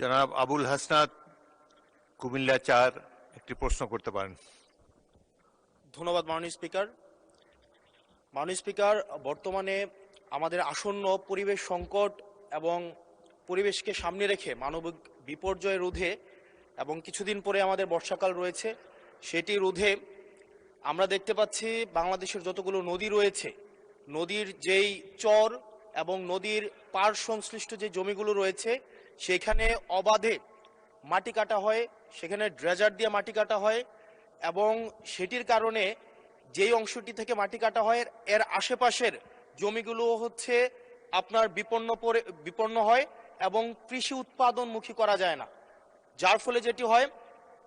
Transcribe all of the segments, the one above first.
জনাব আবুল হাসনাত, কুমিল্লা ৪ একটি প্রশ্ন করতে পারেন। ধন্যবাদ মাননীয় স্পিকার। মাননীয় স্পিকার, বর্তমানে আমাদের আসন্ন পরিবেশ সংকট এবং পরিবেশকে সামনে রেখে মানবিক বিপর্যয় রোধে এবং কিছুদিন পরে আমাদের বর্ষাকাল রয়েছে, সেটি রোধে আমরা দেখতে পাচ্ছি বাংলাদেশের যতগুলো নদী রয়েছে, নদীর যেই চর এবং নদীর পাড় সংশ্লিষ্ট যে জমিগুলো রয়েছে সেখানে অবাধে মাটি কাটা হয়, সেখানে ড্রেজার দিয়ে মাটি কাটা হয় এবং সেটির কারণে যেই অংশটি থেকে মাটি কাটা হয় এর আশেপাশের জমিগুলো হচ্ছে আপনার বিপন্ন হয় এবং কৃষি উৎপাদনমুখী করা যায় না, যার ফলে যেটি হয়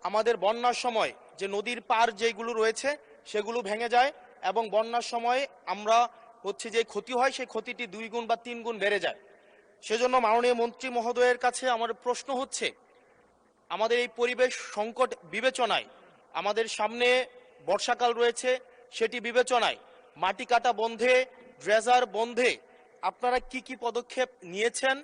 আমাদের বন্যার সময় যে নদীর পার যেগুলো রয়েছে সেগুলো ভেঙে যায় এবং বন্যার সময় আমরা হচ্ছে যে ক্ষতি হয় সেই ক্ষতিটি 2 গুণ বা 3 গুণ বেড়ে যায়। সেজন্য মাননীয় মন্ত্রী মহোদয়ের কাছে আমার প্রশ্ন হচ্ছে, আমাদের এই পরিবেশ সংকট বিবেচনায় আমাদের সামনে বর্ষাকাল রয়েছে, সেটি বিবেচনায় মাটি কাটা বন্ধে, ড্রেজার বন্ধে আপনারা কি কি পদক্ষেপ নিয়েছেন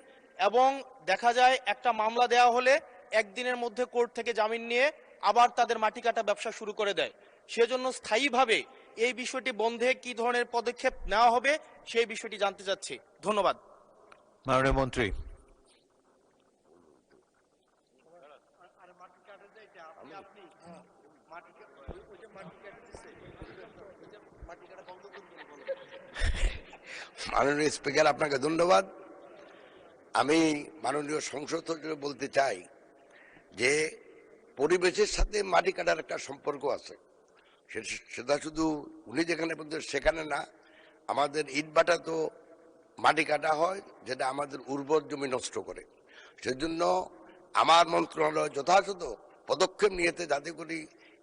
এবং দেখা যায় একটা মামলা দেওয়া হলে একদিনের মধ্যে কোর্ট থেকে জামিন নিয়ে আবার তাদের মাটি কাটা ব্যবসা শুরু করে দেয়, সেজন্য স্থায়ীভাবে এই বিষয়টি বন্ধে কি ধরনের পদক্ষেপ নেওয়া হবে সেই বিষয়টি জানতে চাচ্ছি। ধন্যবাদ। মাননীয় মন্ত্রী। মাননীয় স্পিকার, আপনাকে ধন্যবাদ। আমি মাননীয় সংসদ সচিবকে বলতে চাই যে পরিবেশের সাথে মাটি কাটার একটা সম্পর্ক আছে, সেটা শুধু উনি যেখানে বলতে সেখানে না, আমাদের ইটভাটা তো মাটি কাটা হয় যেটা আমাদের উর্বর জমি নষ্ট করে। সেজন্য আমার মন্ত্রণালয় যথাযথ পদক্ষেপ নিয়েছে যাতে করে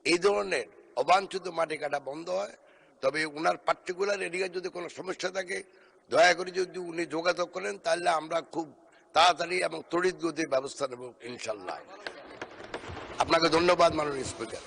এই ধরনের অবাঞ্ছিত মাটি কাটা বন্ধ হয়। তবে ওনার পার্টিকুলার এরিয়ায় যদি কোনো সমস্যা থাকে দয়া করে যদি উনি যোগাযোগ করেন তাহলে আমরা খুব তাড়াতাড়ি এবং তড়িৎ গতির ব্যবস্থা নেব ইনশাল্লাহ। আপনাকে ধন্যবাদ মাননীয় স্পিকার।